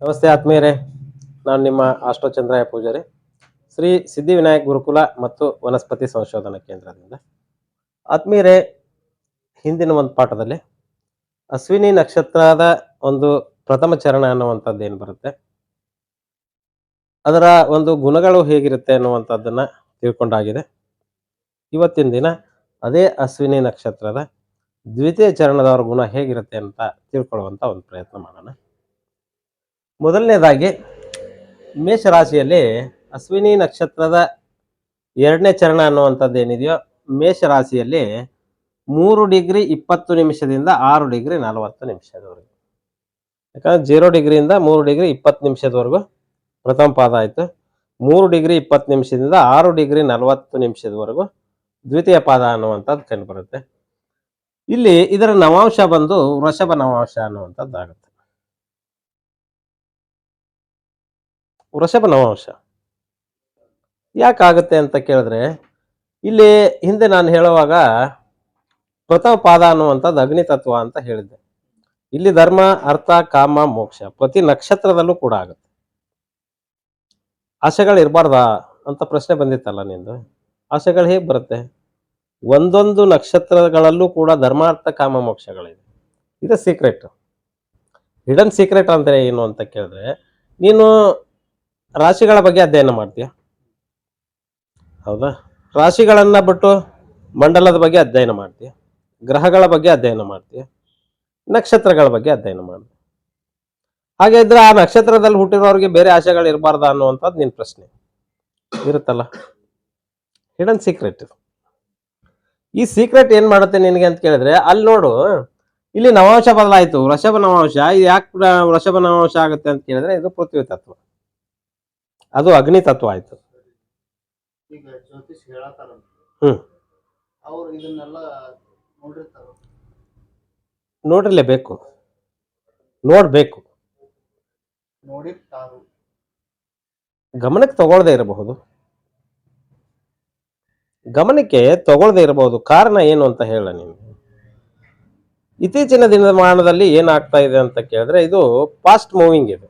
ನಮಸ್ತೆ ಆತ್ಮೀಯರೇ, ನಾನು ನಿಮ್ಮ ಆಷ್ಟೋಚಂದ್ರಾಯ ಪೂಜಾರಿ, ಶ್ರೀ ಸಿದ್ಧಿವಿನಾಯಕ್ ಗುರುಕುಲ ಮತ್ತು ವನಸ್ಪತಿ ಸಂಶೋಧನಾ ಕೇಂದ್ರದಿಂದ. ಆತ್ಮೀಯರೇ, ಹಿಂದಿನ ಒಂದು ಪಾಠದಲ್ಲಿ ಅಶ್ವಿನಿ ನಕ್ಷತ್ರದ ಒಂದು ಪ್ರಥಮ ಚರಣ ಅನ್ನುವಂಥದ್ದು ಏನು ಬರುತ್ತೆ, ಅದರ ಒಂದು ಗುಣಗಳು ಹೇಗಿರುತ್ತೆ ಅನ್ನುವಂಥದ್ದನ್ನ ತಿಳ್ಕೊಂಡಾಗಿದೆ. ಇವತ್ತಿನ ದಿನ ಅದೇ ಅಶ್ವಿನಿ ನಕ್ಷತ್ರದ ದ್ವಿತೀಯ ಚರಣದವರ ಗುಣ ಹೇಗಿರುತ್ತೆ ಅಂತ ತಿಳ್ಕೊಳ್ಳುವಂತ ಒಂದು ಪ್ರಯತ್ನ ಮಾಡೋಣ. ಮೊದಲನೇದಾಗಿ ಮೇಷರಾಶಿಯಲ್ಲಿ ಅಶ್ವಿನಿ ನಕ್ಷತ್ರದ 2ನೇ ಚರಣ ಅನ್ನುವಂಥದ್ದು ಏನಿದೆಯೋ, ಮೇಷರಾಶಿಯಲ್ಲಿ 3°20' 6°40'. ಯಾಕಂದ್ರೆ 0°ಇಂದ 3°20' ಪ್ರಥಮ ಪಾದ ಆಯ್ತು. 3°20' 6°40' ದ್ವಿತೀಯ ಪಾದ ಅನ್ನುವಂಥದ್ದು ಕಂಡು ಬರುತ್ತೆ. ಇಲ್ಲಿ ಇದರ ನವಾಂಶ ಬಂದು ವೃಷಭ ನವಾಂಶ ಅನ್ನುವಂಥದ್ದು ಆಗುತ್ತೆ. ವೃಷಭ ನವಾಂಶ ಯಾಕಾಗುತ್ತೆ ಅಂತ ಕೇಳಿದ್ರೆ, ಇಲ್ಲಿ ಹಿಂದೆ ನಾನು ಹೇಳುವಾಗ ಪ್ರಥಮ ಪಾದ ಅನ್ನುವಂಥದ್ದು ಅಗ್ನಿ ತತ್ವ ಅಂತ ಹೇಳಿದ್ದೆ. ಇಲ್ಲಿ ಧರ್ಮ, ಅರ್ಥ, ಕಾಮ, ಮೋಕ್ಷ ಪ್ರತಿ ನಕ್ಷತ್ರದಲ್ಲೂ ಕೂಡ ಆಗುತ್ತೆ. ಆಸೆಗಳು ಇರಬಾರ್ದಾ ಅಂತ ಪ್ರಶ್ನೆ ಬಂದಿತ್ತಲ್ಲ ನಿಂದು. ಆಸೆಗಳು ಹೇಗೆ ಬರುತ್ತೆ? ಒಂದೊಂದು ನಕ್ಷತ್ರಗಳಲ್ಲೂ ಕೂಡ ಧರ್ಮಾರ್ಥ ಕಾಮ ಮೋಕ್ಷಗಳಿದೆ. ಇದು ಸೀಕ್ರೆಟ್. ಹಿಡನ್ ಸೀಕ್ರೆಟ್ ಅಂದ್ರೆ ಏನು ಅಂತ ಕೇಳಿದ್ರೆ, ನೀನು ರಾಶಿಗಳ ಬಗ್ಗೆ ಅಧ್ಯಯನ ಮಾಡ್ತೀಯ, ಹೌದಾ? ರಾಶಿಗಳನ್ನ ಬಿಟ್ಟು ಮಂಡಲದ ಬಗ್ಗೆ ಅಧ್ಯಯನ ಮಾಡ್ತೀಯ, ಗ್ರಹಗಳ ಬಗ್ಗೆ ಅಧ್ಯಯನ ಮಾಡ್ತೀಯ, ನಕ್ಷತ್ರಗಳ ಬಗ್ಗೆ ಅಧ್ಯಯನ ಮಾಡ್ತೀಯ. ಹಾಗೆ ಇದ್ರೆ ಆ ನಕ್ಷತ್ರದಲ್ಲಿ ಹುಟ್ಟಿರೋರಿಗೆ ಬೇರೆ ಆಶೆಗಳು ಇರಬಾರ್ದ ಅನ್ನುವಂಥದ್ದು ನಿನ್ ಪ್ರಶ್ನೆ ಇರುತ್ತಲ್ಲ. Hidden secret. ಈ ಸೀಕ್ರೆಟ್ ಏನ್ ಮಾಡುತ್ತೆ ನಿನಗೆ ಅಂತ ಕೇಳಿದ್ರೆ, ಅಲ್ಲಿ ನೋಡು, ಇಲ್ಲಿ ನವಾಂಶ ಬದಲಾಯಿತು, ವೃಷಭ ನವಾಂಶ. ಇದು ಯಾಕೆ ವೃಷಭ ನವಾಂಶ ಆಗುತ್ತೆ ಅಂತ ಕೇಳಿದ್ರೆ, ಇದು ಪೃಥ್ವಿ ತತ್ವ, ಅದು ಅಗ್ನಿ ತತ್ವ ಆಯ್ತು. ಈಗ ಜ್ಯೋತಿಷ್ ಹೇಳತಾರ, ಅವ್ರು ಇದನ್ನೆಲ್ಲ ನೋಡಿರ್ಲೇಬೇಕು, ನೋಡ್ಬೇಕು, ನೋಡಿರ್ತಾರು, ಗಮನಕ್ಕೆ ತಗೊಳ್ದೇ ಇರಬಹುದು, ಗಮನಕ್ಕೆ ತಗೊಳ್ದೇ ಇರಬಹುದು. ಕಾರಣ ಏನು ಅಂತ ಹೇಳ ನೀನು. ಇತ್ತೀಚಿನ ದಿನಮಾನದಲ್ಲಿ ಏನಾಗ್ತಾ ಇದೆ ಅಂತ ಕೇಳಿದ್ರೆ, ಇದು ಫಾಸ್ಟ್ ಮೂವಿಂಗ್, ಇದೆ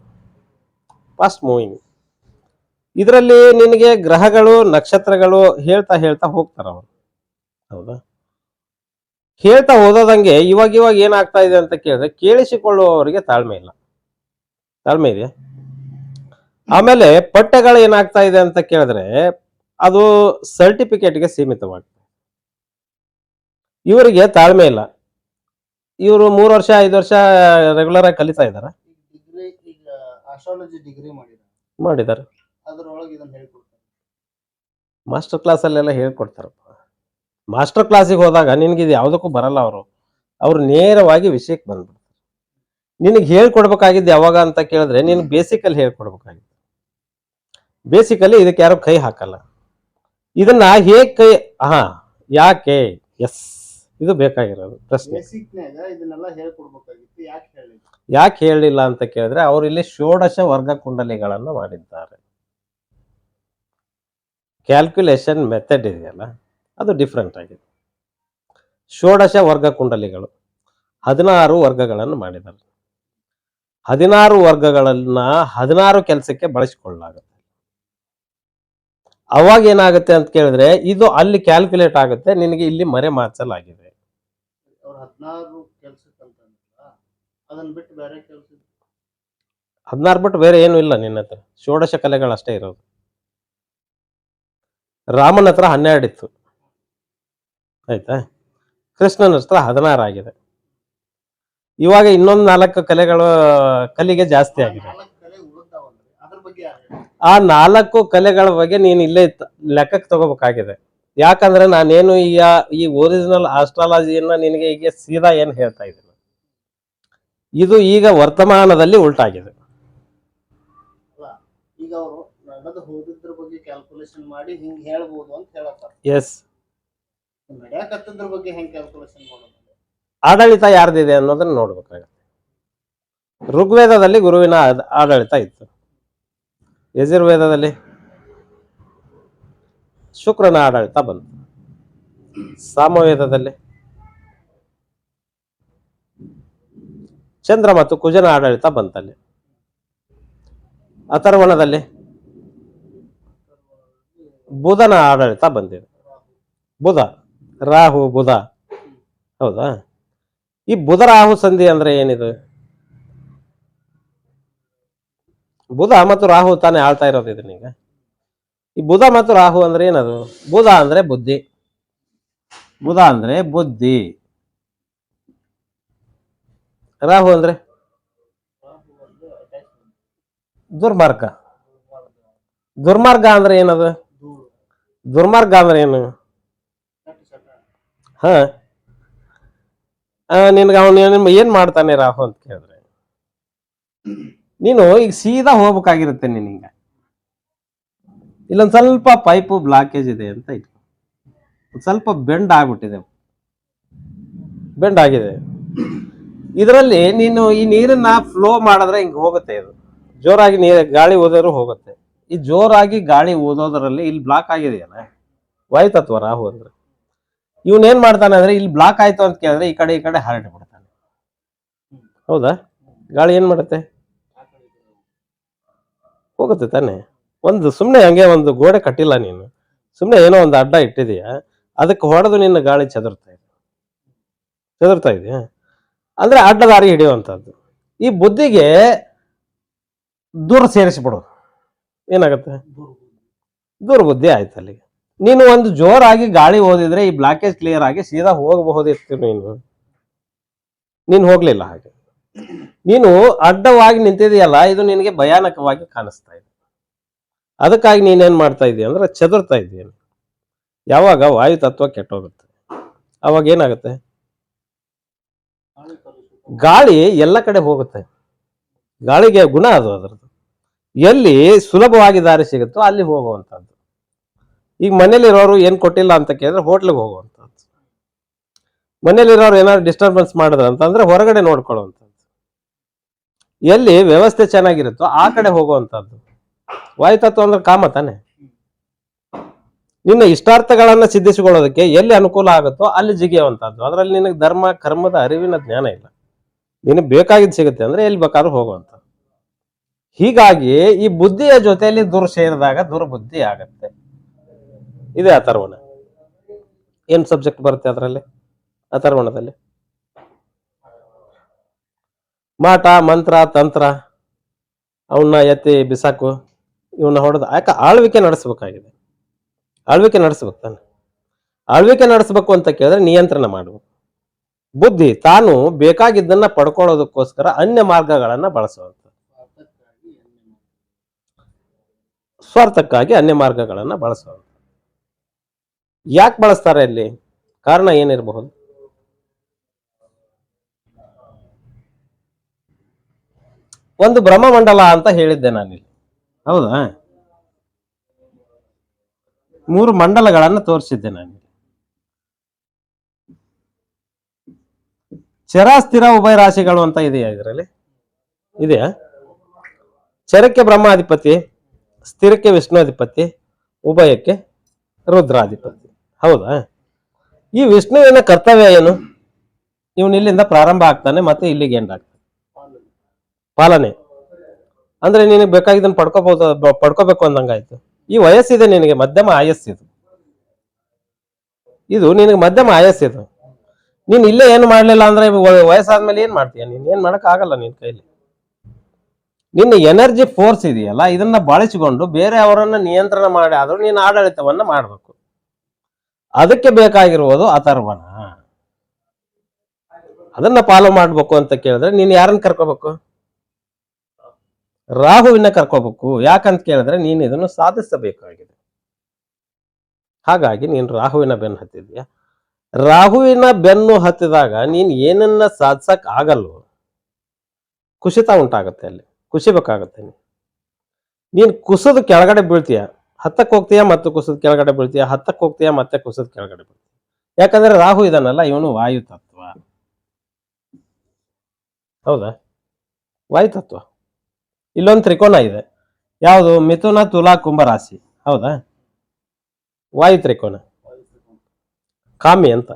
ಫಾಸ್ಟ್ ಮೂವಿಂಗ್. ಇದರಲ್ಲಿ ನಿನಗೆ ಗ್ರಹಗಳು, ನಕ್ಷತ್ರಗಳು ಹೇಳ್ತಾ ಹೇಳ್ತಾ ಹೋಗ್ತಾರ ಅವರು, ಹೌದಾ? ಹೇಳ್ತಾ ಹೋದಂಗೆ ಇವಾಗ ಏನಾಗ್ತಾ ಇದೆ ಅಂತ ಕೇಳಿದ್ರೆ, ಕೇಳಿಸಿಕೊಳ್ಳುವವರಿಗೆ ತಾಳ್ಮೆ ಇಲ್ಲ. ತಾಳ್ಮೆ ಇದೆಯಾ? ಆಮೇಲೆ ಪಠ್ಯಗಳು ಏನಾಗ್ತಾ ಇದೆ ಅಂತ ಕೇಳಿದ್ರೆ, ಅದು ಸರ್ಟಿಫಿಕೇಟ್ಗೆ ಸೀಮಿತವಾಗ್ತದೆ. ಇವರಿಗೆ ತಾಳ್ಮೆ ಇಲ್ಲ. ಇವರು 3 ವರ್ಷ 5 ವರ್ಷ ರೆಗ್ಯುಲರ್ ಆಗಿ ಕಲಿತಾ ಇದಾರ, ಈಗ ಆಸ್ಟ್ರಾಲಜಿ ಡಿಗ್ರಿ ಮಾಡಿದ್ದಾರೆ, ಅದರೊಳಗೆ ಇದನ್ನ ಹೇಳ್ಕೊಡ್ತಾರೆ. ಮಾಸ್ಟರ್ ಕ್ಲಾಸ್ ಅಲ್ಲೆಲ್ಲ ಹೇಳ್ಕೊಡ್ತಾರಪ್ಪ. ಮಾಸ್ಟರ್ ಕ್ಲಾಸಿಗೆ ಹೋದಾಗ ನಿನ್ಗೆ ಇದು ಯಾವುದಕ್ಕೂ ಬರಲ್ಲ. ಅವ್ರು ನೇರವಾಗಿ ವಿಷಯಕ್ಕೆ ಬಂದ್ಬಿಡ್ತಾರೆ. ನಿನಗೆ ಹೇಳ್ಕೊಡ್ಬೇಕಾಗಿದ್ದು ಯಾವಾಗ ಅಂತ ಕೇಳಿದ್ರೆ, ನೀನು ಬೇಸಿಕಲ್ಲಿ ಹೇಳ್ಕೊಡ್ಬೇಕಾಗಿತ್ತು. ಬೇಸಿಕಲ್ಲಿ ಇದಕ್ಕೆ ಯಾರು ಕೈ ಹಾಕಲ್ಲ. ಇದನ್ನ ಹೇಗೆ ಕೈ ಯಾಕೆ? ಎಸ್, ಇದು ಬೇಕಾಗಿರೋದು ಪ್ರಶ್ನೆ. ಇದನ್ನೆಲ್ಲ ಹೇಳ್ಕೊಡ್ಬೇಕಾಗಿತ್ತು, ಯಾಕೆ ಹೇಳಲಿಲ್ಲ ಅಂತ ಕೇಳಿದ್ರೆ, ಅವರು ಇಲ್ಲಿ ಷೋಡಶ ವರ್ಗ ಕುಂಡಲಿಗಳನ್ನು ಮಾಡಿದ್ದಾರೆ. ಕ್ಯಾಲ್ಕುಲೇಷನ್ ಮೆಥಡ್ ಇದೆಯಲ್ಲ, ಅದು ಡಿಫ್ರೆಂಟ್ ಆಗಿದೆ. ಷೋಡಶ ವರ್ಗ ಕುಂಡಲಿಗಳು 16 ವರ್ಗಗಳನ್ನು ಮಾಡಿದ್ದಾರೆ. 16 ವರ್ಗಗಳನ್ನ 16 ಕೆಲಸಕ್ಕೆ ಬಳಸಿಕೊಳ್ಳಲಾಗುತ್ತೆ. ಅವಾಗ ಏನಾಗುತ್ತೆ ಅಂತ ಕೇಳಿದ್ರೆ, ಇದು ಅಲ್ಲಿ ಕ್ಯಾಲ್ಕುಲೇಟ್ ಆಗುತ್ತೆ, ನಿನಗೆ ಇಲ್ಲಿ ಮರೆ ಮಾರ್ಚಲಾಗಿದೆ. 16 ಬಿಟ್ಟು ಬೇರೆ ಏನು ಇಲ್ಲ ನಿನ್ನ ಹತ್ರ. ಷೋಡಶ ಕಲೆಗಳಷ್ಟೇ ಇರೋದು. ರಾಮನ ಹತ್ರ 12 ಇತ್ತು, ಆಯ್ತಾ? ಕೃಷ್ಣನ ಹತ್ರ 16 ಆಗಿದೆ. ಇವಾಗ ಇನ್ನೊಂದು 4 ಕಲೆಗಳು ಕಲಿಗೆ ಜಾಸ್ತಿ ಆಗಿದೆ. ಆ 4 ಕಲೆಗಳ ಬಗ್ಗೆ ನೀನು ಇಲ್ಲೇ ಲೆಕ್ಕಕ್ಕೆ ತಗೋಬೇಕಾಗಿದೆ. ಯಾಕಂದ್ರೆ ನಾನೇನು ಈ ಒರಿಜಿನಲ್ ಆಸ್ಟ್ರಾಲಜಿಯನ್ನ ನಿನಗೆ ಈಗ ಸೀದಾ ಏನು ಹೇಳ್ತಾ ಇದ್ದೀನಿ, ಇದು ಈಗ ವರ್ತಮಾನದಲ್ಲಿ ಉಲ್ಟಾಗಿದೆ. ಈಗ ಅವರು ನಡೆದು ಹೋದಿದ್ರ ಬಗ್ಗೆ ಕ್ಯಾಲ್ಕುಲೇಷನ್ ಮಾಡಿ ಹಿಂಗ್ ಹೇಳ್ಬೋದು ಅಂತ ಹೇಳ್ತಾರೆ. ಎಸ್, ನಡೆಯಕತ್ತದ್ರ ಬಗ್ಗೆ ಹೆಂಗ್ ಕ್ಯಾಲ್ಕುಲೇಷನ್ ಮಾಡೋದು? ಆಡಳಿತ ಯಾರ್ದಿದೆ ಅನ್ನೋದನ್ನ ನೋಡ್ಬೇಕಾಗುತ್ತೆ. ಋಗ್ವೇದದಲ್ಲಿ ಗುರುವಿನ ಆಡಳಿತ ಇತ್ತು, ಯಜುರ್ವೇದದಲ್ಲಿ ಶುಕ್ರನ ಆಡಳಿತ ಬಂತು, ಸಾಮವೇದದಲ್ಲಿ ಚಂದ್ರ ಮತ್ತು ಕುಜನ ಆಡಳಿತ ಬಂತಲ್ಲಿ. ಅಥರ್ವಣದಲ್ಲಿ ಬುಧನ ಆಡಳಿತ ಬಂದಿದೆ. ಬುಧ, ರಾಹು, ಬುಧ. ಹೌದಾ? ಈ ಬುಧ ರಾಹು ಸಂಧಿ ಅಂದ್ರೆ ಏನಿದು? ಬುಧ ಮತ್ತು ರಾಹು ತಾನೇ ಆಳ್ತಾ ಇರೋದು ಇದನ್ನೀಗ. ಈ ಬುಧ ಮತ್ತು ರಾಹು ಅಂದ್ರೆ ಏನದು? ಬುಧ ಅಂದ್ರೆ ಬುದ್ಧಿ, ಬುಧ ಅಂದ್ರೆ ಬುದ್ಧಿ. ರಾಹು ಅಂದ್ರೆ ದುರ್ಮಾರ್ಗ. ದುರ್ಮಾರ್ಗ ಅಂದ್ರೆ ಏನದು? ದುರ್ಮಾರ್ಗ ಅಂದ್ರೆ ಏನು? ಹ ನಿನ್ಗೆ ಅವನು ಏನ್ ಮಾಡ್ತಾನೆ ರಾಹು ಅಂತ ಕೇಳಿದ್ರೆ, ನೀನು ಈಗ ಸೀದಾ ಹೋಗ್ಬೇಕಾಗಿರುತ್ತೆ. ನಿನಗ ಇಲ್ಲೊಂದ್ ಸ್ವಲ್ಪ ಪೈಪು ಬ್ಲಾಕೇಜ್ ಇದೆ ಅಂತ ಇತ್ತು, ಸ್ವಲ್ಪ ಬೆಂಡ್ ಆಗ್ಬಿಟ್ಟಿದೆ, ಬೆಂಡ್ ಆಗಿದೆ. ಇದರಲ್ಲಿ ನೀನು ಈ ನೀರನ್ನ ಫ್ಲೋ ಮಾಡಿದ್ರೆ ಹಿಂಗ್ ಹೋಗುತ್ತೆ. ಇದು ಜೋರಾಗಿ ಗಾಳಿ ಓದೋರು ಹೋಗುತ್ತೆ. ಈ ಜೋರಾಗಿ ಗಾಳಿ ಓದೋದ್ರಲ್ಲಿ ಇಲ್ಲಿ ಬ್ಲಾಕ್ ಆಗಿದೆಯಲ್ಲ, ವಾಯುತತ್ವ ರಾಹು ಅಂದ್ರೆ. ಇವನ್ ಏನ್ ಮಾಡ್ತಾನೆ ಅಂದ್ರೆ, ಇಲ್ಲಿ ಬ್ಲಾಕ್ ಆಯ್ತು ಅಂತ ಕೇಳಿದ್ರೆ ಈ ಕಡೆ ಹರಡಿ ಬಿಡ್ತಾನೆ. ಹೌದಾ? ಗಾಳಿ ಏನ್ ಮಾಡುತ್ತೆ? ಹೋಗುತ್ತೆ ತಾನೆ. ಒಂದು ಸುಮ್ನೆ ಹಂಗೆ ಒಂದು ಗೋಡೆ ಕಟ್ಟಿಲ್ಲ ನೀನು, ಸುಮ್ನೆ ಏನೋ ಒಂದು ಅಡ್ಡ ಇಟ್ಟಿದೀಯ, ಅದಕ್ಕೆ ಹೊಡೆದು ನಿನ್ನ ಗಾಳಿ ಚದುರ್ತಾ ಇದೆಯಾ ಅಂದ್ರೆ ಅಡ್ಡ ದಾರಿ ಹಿಡಿಯುವಂತದ್ದು. ಈ ಬುದ್ಧಿಗೆ ದೂರ ಸೇರಿಸ್ಬಿಡು, ಏನಾಗುತ್ತೆ? ದುರ್ಬುದ್ಧಿ ಆಯ್ತು ಅಲ್ಲಿಗೆ. ನೀನು ಒಂದು ಜೋರಾಗಿ ಗಾಳಿ ಓದಿದ್ರೆ ಈ ಬ್ಲಾಕೇಜ್ ಕ್ಲಿಯರ್ ಆಗಿ ಸೀದಾ ಹೋಗಬಹುದಿತ್ತು. ನೀನು ಹೋಗ್ಲಿಲ್ಲ. ಹಾಗೆ ನೀನು ಅಡ್ಡವಾಗಿ ನಿಂತಿದೆಯಲ್ಲ, ಇದು ನಿನಗೆ ಭಯಾನಕವಾಗಿ ಕಾಣಿಸ್ತಾ ಇದೆ. ಅದಕ್ಕಾಗಿ ನೀನೇನ್ ಮಾಡ್ತಾ ಇದೀಯ ಅಂದ್ರೆ ಚದುರ್ತಾ ಇದೀಯ. ಯಾವಾಗ ವಾಯು ತತ್ವ ಕೆಟ್ಟೋಗುತ್ತೆ ಅವಾಗ ಏನಾಗುತ್ತೆ? ಗಾಳಿ ಎಲ್ಲ ಕಡೆ ಹೋಗುತ್ತೆ. ಗಾಳಿಗೆ ಗುಣ ಅದು, ಅದರದ್ದು. ಎಲ್ಲಿ ಸುಲಭವಾಗಿ ದಾರಿ ಸಿಗುತ್ತೋ ಅಲ್ಲಿ ಹೋಗುವಂತದ್ದು. ಈಗ ಮನೇಲಿರೋರು ಏನ್ ಕೊಟ್ಟಿಲ್ಲ ಅಂತ ಕೇಳಿದ್ರೆ ಹೋಟ್ಲಿಗೆ ಹೋಗುವಂತದ್ದು. ಮನೇಲಿರೋರು ಏನಾದ್ರು ಡಿಸ್ಟರ್ಬೆನ್ಸ್ ಮಾಡಿದ್ರ ಅಂತಂದ್ರೆ ಹೊರಗಡೆ ನೋಡ್ಕೊಳ್ಳುವಂಥದ್ದು. ಎಲ್ಲಿ ವ್ಯವಸ್ಥೆ ಚೆನ್ನಾಗಿರುತ್ತೋ ಆ ಕಡೆ ಹೋಗುವಂತದ್ದು. ವಾಯುತತ್ವ ಅಂದ್ರೆ ಕಾಮ ತಾನೆ. ನಿನ್ನ ಇಷ್ಟಾರ್ಥಗಳನ್ನ ಸಿದ್ಧಿಸಿಕೊಳ್ಳೋದಕ್ಕೆ ಎಲ್ಲಿ ಅನುಕೂಲ ಆಗುತ್ತೋ ಅಲ್ಲಿ ಜಿಗಿಯುವಂತದ್ದು. ಅದರಲ್ಲಿ ನಿನಗೆ ಧರ್ಮ ಕರ್ಮದ ಅರಿವಿನ ಜ್ಞಾನ ಇಲ್ಲ. ನಿನಗೆ ಬೇಕಾಗಿದ್ದು ಸಿಗುತ್ತೆ ಅಂದ್ರೆ ಎಲ್ಲಿ ಬೇಕಾದ್ರೂ ಹೋಗುವಂತ. ಹೀಗಾಗಿ ಈ ಬುದ್ಧಿಯ ಜೊತೆಯಲ್ಲಿ ದುರ್ ಸೇರಿದಾಗ ದುರ್ಬುದ್ಧಿ ಆಗತ್ತೆ. ಇದೆ ಅಥರ್ವಣ. ಏನ್ ಸಬ್ಜೆಕ್ಟ್ ಬರುತ್ತೆ ಅದರಲ್ಲಿ? ಅಥರ್ವಣದಲ್ಲಿ ಮಾಟ, ಮಂತ್ರ, ತಂತ್ರ, ಅವನ್ನ ಎತ್ತಿ ಬಿಸಾಕು, ಇವನ್ನ ಹೊಡೆದು ಆಳ್ವಿಕೆ ನಡೆಸಬೇಕಾಗಿದೆ. ಆಳ್ವಿಕೆ ನಡೆಸ್ಬೇಕು ತಾನೆ. ಆಳ್ವಿಕೆ ನಡೆಸಬೇಕು ಅಂತ ಕೇಳಿದ್ರೆ ನಿಯಂತ್ರಣ ಮಾಡಬೇಕು. ಬುದ್ಧಿ ತಾನು ಬೇಕಾಗಿದ್ದನ್ನ ಪಡ್ಕೊಳ್ಳೋದಕ್ಕೋಸ್ಕರ ಅನ್ಯ ಮಾರ್ಗಗಳನ್ನ ಬಳಸುವಂತ, ಸ್ವಾರ್ಥಕ್ಕಾಗಿ ಅನ್ಯ ಮಾರ್ಗಗಳನ್ನ ಬಳಸುವಂತ. ಯಾಕೆ ಬಳಸ್ತಾರೆ ಅಲ್ಲಿ? ಕಾರಣ ಏನಿರಬಹುದು? ಒಂದು ಬ್ರಹ್ಮಮಂಡಲ ಅಂತ ಹೇಳಿದ್ದೆ ನಾನಿಲ್ಲಿ, ಹೌದಾ? 3 ಮಂಡಲಗಳನ್ನು ತೋರಿಸಿದ್ದೆ ನಾನು. ಚರ ಸ್ಥಿರ ಉಭಯ ರಾಶಿಗಳು ಅಂತ ಇದೆಯಾ ಇದರಲ್ಲಿ? ಇದೆಯಾ? ಚರಕ್ಕೆ ಬ್ರಹ್ಮಾಧಿಪತಿ, ಸ್ಥಿರಕ್ಕೆ ವಿಷ್ಣುಧಿಪತಿ, ಉಭಯಕ್ಕೆ ರುದ್ರಾಧಿಪತಿ. ಹೌದಾ? ಈ ವಿಷ್ಣುವಿನ ಕರ್ತವ್ಯ ಏನು? ಇವನು ಇಲ್ಲಿಂದ ಪ್ರಾರಂಭ ಆಗ್ತಾನೆ ಮತ್ತೆ ಇಲ್ಲಿಗೆ ಎಂಡ್ ಆಗ್ತಾನೆ. ಪಾಲನೆ ಅಂದ್ರೆ ನಿನಗೆ ಬೇಕಾಗಿದ್ದನ್ನು ಪಡ್ಕೋಬೇಕು ಅಂದಂಗಾಯ್ತು. ಈ ವಯಸ್ಸಿದೆ ನಿನಗೆ, ಮಧ್ಯಮ ಆಯಸ್ಸಿದು. ಇದು ನಿನಗೆ ಮಧ್ಯಮ ಆಯಸ್ಸಿದು. ನೀನ್ ಇಲ್ಲೇ ಏನು ಮಾಡ್ಲಿಲ್ಲ ಅಂದ್ರೆ ವಯಸ್ಸಾದ್ಮೇಲೆ ಏನ್ ಮಾಡ್ತೀಯ? ನೀನ್ ಏನ್ ಮಾಡಕ್ ಆಗಲ್ಲ ನಿನ್ ಕೈಲಿ. ನಿನ್ನ ಎನರ್ಜಿ ಫೋರ್ಸ್ ಇದೆಯಲ್ಲ, ಇದನ್ನ ಬಳಸಿಕೊಂಡು ಬೇರೆ ಅವರನ್ನ ನಿಯಂತ್ರಣ ಮಾಡಿ ಆದ್ರೂ ನೀನು ಆಡಳಿತವನ್ನ ಮಾಡಬೇಕು. ಅದಕ್ಕೆ ಬೇಕಾಗಿರುವುದು ಅಥರ್ವಣ. ಅದನ್ನ ಫಾಲೋ ಮಾಡ್ಬೇಕು ಅಂತ ಕೇಳಿದ್ರೆ ನೀನ್ ಯಾರನ್ನ ಕರ್ಕೋಬೇಕು? ರಾಹುವಿನ ಕರ್ಕೋಬೇಕು. ಯಾಕಂತ ಕೇಳಿದ್ರೆ ನೀನು ಇದನ್ನು ಸಾಧಿಸಬೇಕಾಗಿದೆ. ಹಾಗಾಗಿ ನೀನು ರಾಹುವಿನ ಬೆನ್ನು ಹತ್ತಿದ್ಯಾ. ರಾಹುವಿನ ಬೆನ್ನು ಹತ್ತಿದಾಗ ನೀನ್ ಏನನ್ನ ಸಾಧಿಸಕ್ ಆಗಲ್ವೋ, ಕುಸಿತ ಉಂಟಾಗತ್ತೆ. ಅಲ್ಲಿ ಕುಸಿಬೇಕಾಗತ್ತೆ. ನೀನ್ ಕುಸಿದ ಕೆಳಗಡೆ ಬೀಳ್ತೀಯ, ಹತ್ತಕ್ಕೆ ಹೋಗ್ತೀಯ ಮತ್ತು ಕುಸಿದ ಕೆಳಗಡೆ ಬೀಳ್ತೀಯ, ಹತ್ತಕ್ಕೆ ಹೋಗ್ತೀಯ ಮತ್ತೆ ಕುಸಿದ ಕೆಳಗಡೆ ಬೀಳ್ತೀಯ. ಯಾಕಂದ್ರೆ ರಾಹು ಇದನ್ನಲ್ಲ, ಇವನು ವಾಯು ತತ್ವ. ಹೌದಾ? ವಾಯು ತತ್ವ. ಇಲ್ಲೊಂದು ತ್ರಿಕೋನ ಇದೆ, ಯಾವುದು? ಮಿಥುನ, ತುಲಾ, ಕುಂಭ ರಾಶಿ. ಹೌದಾ? ವಾಯು ತ್ರಿಕೋನ, ಕಾಮಿ ಅಂತ.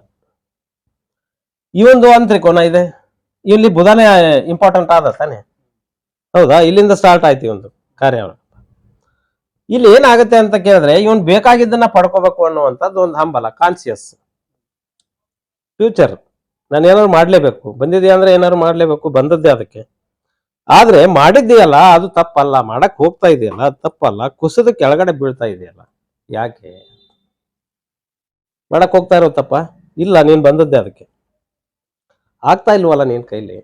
ಈ ಒಂದು ತ್ರಿಕೋನ ಇದೆ, ಇಲ್ಲಿ ಬುಧನೇ ಇಂಪಾರ್ಟೆಂಟ್ ಆದ ತಾನೆ. ಹೌದಾ? ಇಲ್ಲಿಂದ ಸ್ಟಾರ್ಟ್ ಆಯ್ತು ಒಂದು. ಕಾರ್ಯ. ಇಲ್ಲಿ ಏನಾಗುತ್ತೆ ಅಂತ ಕೇಳಿದ್ರೆ ಇವನ್ ಬೇಕಾಗಿದ್ದನ್ನ ಪಡ್ಕೋಬೇಕು ಅನ್ನುವಂಥದ್ದು ಒಂದು ಹಂಬಲ, ಕಾನ್ಸಿಯಸ್ ಫ್ಯೂಚರ್. ನಾನು ಏನಾದ್ರು ಮಾಡ್ಲೇಬೇಕು, ಬಂದಿದ್ಯಾ ಅಂದ್ರೆ ಏನಾದ್ರು ಮಾಡ್ಲೇಬೇಕು, ಬಂದದ್ದೇ ಅದಕ್ಕೆ. ಆದ್ರೆ ಮಾಡಿದ್ದೀಯಲ್ಲ ಅದು ತಪ್ಪಲ್ಲ, ಮಾಡಕ್ ಹೋಗ್ತಾ ಇದೆಯಲ್ಲ ಅದು ತಪ್ಪಲ್ಲ, ಕುಸಿದ ಕೆಳಗಡೆ ಬೀಳ್ತಾ ಇದೆಯಲ್ಲ ಯಾಕೆ? ಮಾಡಕ್ ಹೋಗ್ತಾ ಇರೋ ತಪ್ಪ ಇಲ್ಲ, ನೀನ್ ಬಂದದ್ದೇ ಅದಕ್ಕೆ. ಆಗ್ತಾ ಇಲ್ವಲ್ಲ ನಿನ್ ಕೈಲಿ,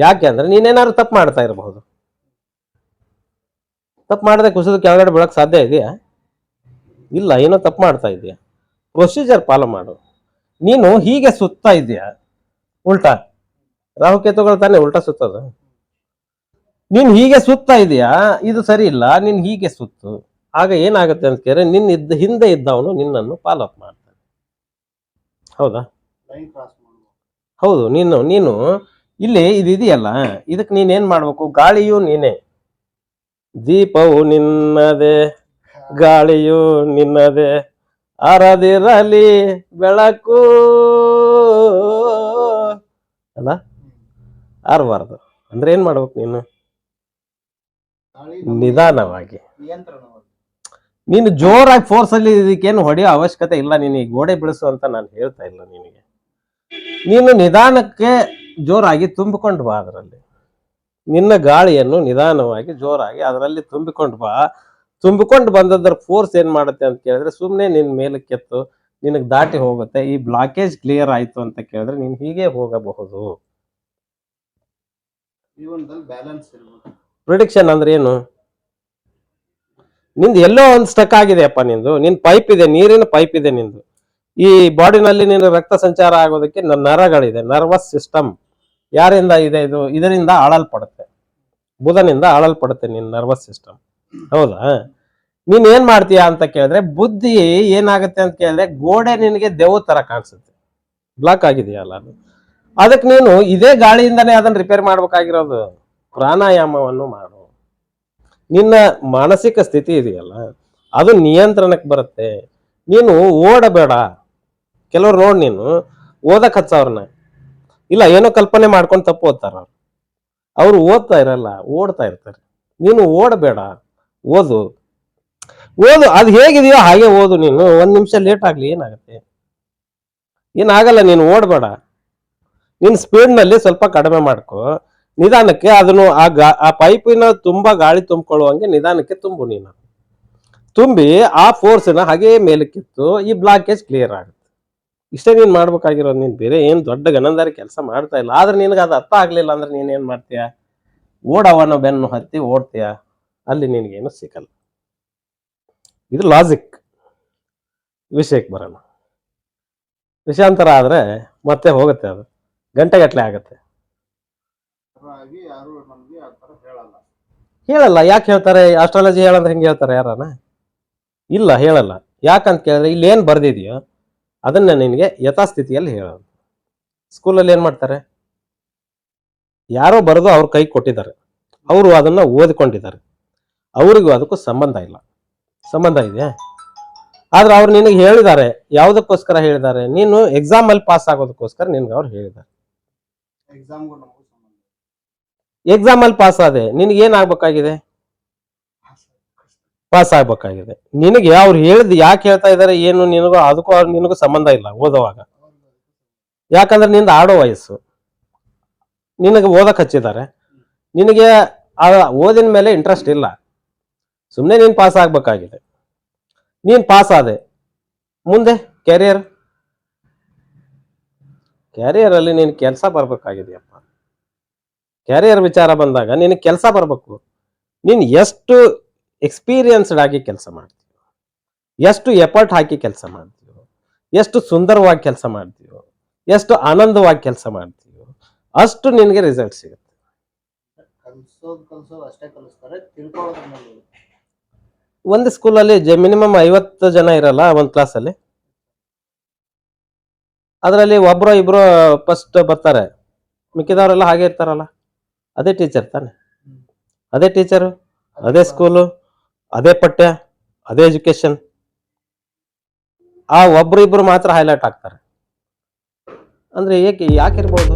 ಯಾಕೆ ಅಂದ್ರೆ ನೀನೇನಾದ್ರು ತಪ್ಪು ಮಾಡ್ತಾ ಇರಬಹುದು. ತಪ್ಪು ಮಾಡದೆ ಕುಸಿದ ಕೆಳಗಡೆ ಬೀಳಕ್ ಸಾಧ್ಯ ಇದೆಯಾ? ಇಲ್ಲ, ಏನೋ ತಪ್ಪು ಮಾಡ್ತಾ ಇದೆಯಾ. ಪ್ರೊಸೀಜರ್ ಫಾಲೋ ಮಾಡು. ನೀನು ಹೀಗೆ ಸುತ್ತಾ ಇದೆಯಾ ಉಲ್ಟಾ, ರಾಹುಕೇತುಗಳು ತಾನೇ ಉಲ್ಟಾ ಸುತ್ತದ. ನೀನ್ ಹೀಗೆ ಸುತ್ತಾ ಇದೆಯಾ, ಇದು ಸರಿ ಇಲ್ಲ, ನೀನ್ ಹೀಗೆ ಸುತ್ತು. ಆಗ ಏನಾಗುತ್ತೆ ಅಂತ ಕೇಳಿದ್ರೆ ನಿನ್ನ ಹಿಂದೆ ಇದ್ದವನು ನಿನ್ನನ್ನು ಫಾಲೋ ಅಪ್ ಮಾಡ್ತಾನೆ. ಹೌದಾ? ಲೈನ್ ಕ್ರಾಸ್ ಮಾಡ್ಬೋದು. ಹೌದು. ನೀನು ಇಲ್ಲಿ ಇದೆಯಲ್ಲ, ಇದಕ್ಕೆ ನೀನೇನ್ ಮಾಡ್ಬೇಕು? ಗಾಳಿಯು ನೀನೇ, ದೀಪವು ನಿನ್ನದೇ, ಗಾಳಿಯು ನಿನ್ನದೇ, ಅರದಿರಲಿ ಬೆಳಕು ಅಲ್ಲ, ಆರಬಾರ್ದು. ಅಂದ್ರೆ ಏನ್ ಮಾಡ್ಬೇಕು ನೀನು? ಗಾಳಿ ನಿಧಾನವಾಗಿ. ನಿಯಂತ್ರಣವಾಗಿ. ನೀನು ಜೋರಾಗಿ ಫೋರ್ಸ್ ಅಲ್ಲಿ ಇದಕ್ಕೇನು ಹೊಡೆಯೋ ಅವಶ್ಯಕತೆ ಇಲ್ಲ. ನೀನು ಈ ಗೋಡೆ ಬೆಳೆಸು ಅಂತ ನಾನು ಹೇಳ್ತಾ ಇಲ್ಲ ನಿನಗೆ. ನೀನು ನಿಧಾನಕ್ಕೆ ಜೋರಾಗಿ ತುಂಬಿಕೊಂಡು ಬಾ ಅದರಲ್ಲಿ. ನಿನ್ನ ಗಾಳಿಯನ್ನು ನಿಧಾನವಾಗಿ ಜೋರಾಗಿ ಅದರಲ್ಲಿ ತುಂಬಿಕೊಂಡು ಬಾ. ತುಂಬಿಕೊಂಡು ಬಂದದ್ರ ಫೋರ್ಸ್ ಏನ್ ಮಾಡುತ್ತೆ ಅಂತ ಕೇಳಿದ್ರೆ ಸುಮ್ಮನೆ ನಿನ್ ಮೇಲಕ್ಕೆತ್ತು ನಿನಗೆ ದಾಟಿ ಹೋಗುತ್ತೆ. ಈ ಬ್ಲಾಕೇಜ್ ಕ್ಲಿಯರ್ ಆಯ್ತು ಅಂತ ಕೇಳಿದ್ರೆ ನೀನ್ ಹೀಗೆ ಹೋಗಬಹುದು. ಜೀವನದಲ್ಲಿ ಬ್ಯಾಲೆನ್ಸ್ ಇರ್ಬೇಕು. ಪ್ರಿಡಿಕ್ಷನ್ ಅಂದ್ರೆ ಏನು? ನಿಂದು ಎಲ್ಲೋ ಒಂದು ಸ್ಟಕ್ ಆಗಿದೆಯಪ್ಪ, ನಿನ್ ಪೈಪ್ ಇದೆ, ನೀರಿನ ಪೈಪ್ ಇದೆ ನಿಂದು. ಈ ಬಾಡಿನಲ್ಲಿ ನಿನ್ನ ರಕ್ತ ಸಂಚಾರ ಆಗೋದಕ್ಕೆ ನರಗಳಿದೆ, ನರ್ವಸ್ ಸಿಸ್ಟಮ್. ಯಾರಿಂದ ಇದೆ ಇದು? ಇದರಿಂದ ಆಳಲ್ಪಡುತ್ತೆ, ಬುಧನಿಂದ ಆಳಲ್ಪಡುತ್ತೆ ನಿನ್ನ ನರ್ವಸ್ ಸಿಸ್ಟಮ್. ಹೌದಾ? ನೀನ್ ಏನ್ ಮಾಡ್ತೀಯಾ ಅಂತ ಕೇಳಿದ್ರೆ ಬುದ್ಧಿ ಏನಾಗುತ್ತೆ ಅಂತ ಕೇಳಿದ್ರೆ ಗೋಡೆ ನಿನಗೆ ದೇವ ತರ ಕಾಣಿಸುತ್ತೆ, ಬ್ಲಾಕ್ ಆಗಿದೆಯಲ್ಲ. ಅದಕ್ಕೆ ನೀನು ಇದೇ ಗಾಳಿಯಿಂದಾನೇ ಅದನ್ನ ರಿಪೇರ್ ಮಾಡ್ಬೇಕಾಗಿರೋದು. ಪ್ರಾಣಾಯಾಮವನ್ನು ಮಾಡು. ನಿನ್ನ ಮಾನಸಿಕ ಸ್ಥಿತಿ ಇದೆಯಲ್ಲ ಅದು ನಿಯಂತ್ರಣಕ್ಕೆ ಬರುತ್ತೆ. ನೀನು ಓಡಬೇಡ. ಕೆಲವ್ರು ನೋಡ್, ನೀನು ಓದಕ್ ಹಚ್ಚವ್ರನ್ನ ಇಲ್ಲ, ಏನೋ ಕಲ್ಪನೆ ಮಾಡ್ಕೊಂಡು ತಪ್ಪು ಓದ್ತಾರ. ಅವ್ರು ಓದ್ತಾ ಇರಲ್ಲ, ಓಡ್ತಾ ಇರ್ತಾರೆ. ನೀನು ಓಡಬೇಡ, ಓದು. ಅದು ಹೇಗಿದೆಯೋ ಹಾಗೆ ಓದು. ನೀನು 1 ನಿಮಿಷ ಲೇಟ್ ಆಗ್ಲಿ ಏನಾಗುತ್ತೆ? ಏನಾಗಲ್ಲ, ನೀನು ಓಡಬೇಡ. ನಿನ್ ಸ್ಪೀಡ್ ನಲ್ಲಿ ಸ್ವಲ್ಪ ಕಡಿಮೆ ಮಾಡ್ಕೊ. ನಿಧಾನಕ್ಕೆ ಅದನ್ನು ಆ ಪೈಪಿನ ತುಂಬಾ ಗಾಳಿ ತುಂಬಿಕೊಳ್ಳುವಂಗೆ ನಿಧಾನಕ್ಕೆ ತುಂಬು. ನೀನು ತುಂಬಿ ಆ ಫೋರ್ಸ್ನ ಹಾಗೆ ಮೇಲಕ್ಕಿತ್ತು, ಈ ಬ್ಲಾಕೇಜ್ ಕ್ಲಿಯರ್ ಆಗುತ್ತೆ. ಇಷ್ಟೇ ನೀನ್ ಮಾಡ್ಬೇಕಾಗಿರೋದು. ನೀನ್ ಬೇರೆ ಏನ್ ದೊಡ್ಡ ಗಣಂದಾರಿ ಕೆಲಸ ಮಾಡ್ತಾ ಇಲ್ಲ. ಆದ್ರೆ ನಿನಗೆ ಅದು ಅರ್ಥ ಆಗ್ಲಿಲ್ಲ ಅಂದ್ರೆ ನೀನ್ ಏನ್ ಮಾಡ್ತೀಯ? ಓಡವನ ಬೆನ್ನು ಹತ್ತಿ ಓಡ್ತೀಯ, ಅಲ್ಲಿ ನಿನ್ಗೇನು ಸಿಗಲ್ಲ. ಇದು ಲಾಜಿಕ್. ವಿಷಯಕ್ಕೆ ಬರೋಣ. ವಿಷಯಾಂತರ ಆದ್ರೆ ಮತ್ತೆ ಹೋಗುತ್ತೆ, ಅದು ಗಂಟೆಗಟ್ಲೆ ಆಗತ್ತೆ. ಯಾರು ನಮ್ಗೆ ಆ ಥರ ಹೇಳಲ್ಲ. ಯಾಕೆ ಹೇಳ್ತಾರೆ? ಆಸ್ಟ್ರಾಲಜಿ ಹೇಳಂದ್ರೆ ಹಿಂಗೆ ಹೇಳ್ತಾರೆ ಯಾರನ? ಇಲ್ಲ, ಹೇಳಲ್ಲ. ಯಾಕಂತ ಕೇಳಿದ್ರೆ ಇಲ್ಲಿ ಏನ್ ಬರ್ದಿದೆಯೋ ಅದನ್ನ ನಿನಗೆ ಯಥಾಸ್ಥಿತಿಯಲ್ಲಿ ಹೇಳೋದು. ಸ್ಕೂಲಲ್ಲಿ ಏನ್ ಮಾಡ್ತಾರೆ? ಯಾರೋ ಬರೆದು ಅವ್ರ ಕೈ ಕೊಟ್ಟಿದ್ದಾರೆ, ಅವರು ಅದನ್ನ ಓದಿಕೊಂಡಿದ್ದಾರೆ, ಅವರಿಗೂ ಅದಕ್ಕೂ ಸಂಬಂಧ ಇಲ್ಲ. ಸಂಬಂಧ ಇದೆಯಾ? ಆದ್ರೆ ಅವ್ರು ನಿನಗೆ ಹೇಳಿದ್ದಾರೆ. ಯಾವುದಕ್ಕೋಸ್ಕರ ಹೇಳಿದ್ದಾರೆ? ನೀನು ಎಕ್ಸಾಮ್ ಅಲ್ಲಿ ಪಾಸ್ ಆಗೋದಕ್ಕೋಸ್ಕರ ನಿನ್ಗೆ ಅವ್ರು ಹೇಳಿದ್ದಾರೆ. ಎಕ್ಸಾಮ್ ಅಲ್ಲಿ ಪಾಸ್ ಆದೆ, ನಿನಗೆ ಏನಾಗ್ಬೇಕಾಗಿದೆ? ಪಾಸ್ ಆಗ್ಬೇಕಾಗಿದೆ. ನಿನಗೆ ಅವ್ರು ಹೇಳಿದ್ ಯಾಕೆ ಹೇಳ್ತಾ ಇದಾರೆ ಏನು ನಿನಗೂ ಅದಕ್ಕೂ ನಿನಗೂ ಸಂಬಂಧ ಇಲ್ಲ ಓದುವಾಗ. ಯಾಕಂದ್ರೆ ನಿಂದ ಆಡೋ ವಯಸ್ಸು, ನಿನಗೆ ಓದಕ್ ಹಚ್ಚಿದ್ದಾರೆ, ನಿನಗೆ ಆ ಓದಿನ ಮೇಲೆ ಇಂಟ್ರೆಸ್ಟ್ ಇಲ್ಲ, ಸುಮ್ಮನೆ ನೀನ್ ಪಾಸ್ ಆಗ್ಬೇಕಾಗಿದೆ. ನೀನ್ ಪಾಸ್ ಆದೆ, ಮುಂದೆ ಕ್ಯಾರಿಯರ್ ಅಲ್ಲಿ ನೀನು ಕೆಲಸ ಬರ್ಬೇಕಾಗಿದೆಯಪ್ಪ. ಕ್ಯಾರಿಯರ್ ವಿಚಾರ ಬಂದಾಗ ನಿನಗೆ ಕೆಲಸ ಬರ್ಬೇಕು. ನೀನ್ ಎಷ್ಟು ಎಕ್ಸ್ಪೀರಿಯನ್ಸ್ಡ್ ಆಗಿ ಕೆಲಸ ಮಾಡ್ತೀವಿ, ಎಷ್ಟು ಎಫರ್ಟ್ ಹಾಕಿ ಕೆಲಸ ಮಾಡ್ತೀವೋ, ಎಷ್ಟು ಸುಂದರವಾಗಿ ಕೆಲಸ ಮಾಡ್ತೀವೋ, ಎಷ್ಟು ಆನಂದವಾಗಿ ಕೆಲಸ ಮಾಡ್ತೀವೋ ಅಷ್ಟು ನಿನಗೆ ರಿಸಲ್ಟ್ ಸಿಗುತ್ತೆ. ಕಲ್ಸೋದು ಅಷ್ಟೇ ಕಲಿಸ್ತಾರೆ, ತಿಳ್ಕೊಳ್ಳೋದ್ರ ಮೇಲೆ. ಒಂದು ಸ್ಕೂಲಲ್ಲಿ ಮಿನಿಮಮ್ 50 ಜನ ಇರಲ್ಲ ಒಂದು ಕ್ಲಾಸಲ್ಲಿ. ಅದರಲ್ಲಿ ಒಬ್ರು ಇಬ್ರು ಫಸ್ಟ್ ಬರ್ತಾರೆ, ಮಿಕ್ಕಿದವರೆಲ್ಲ ಹಾಗೆ ಇರ್ತಾರಲ್ಲ. ಅದೇ ಟೀಚರ್ ತಾನೆ, ಅದೇ ಟೀಚರು, ಅದೇ ಸ್ಕೂಲು, ಅದೇ ಪಠ್ಯ, ಅದೇ ಎಜುಕೇಶನ್. ಆ ಒಬ್ರು ಇಬ್ರು ಮಾತ್ರ ಹೈಲೈಟ್ ಆಗ್ತಾರೆ ಅಂದ್ರೆ ಯಾಕಿರ್ಬೋದು?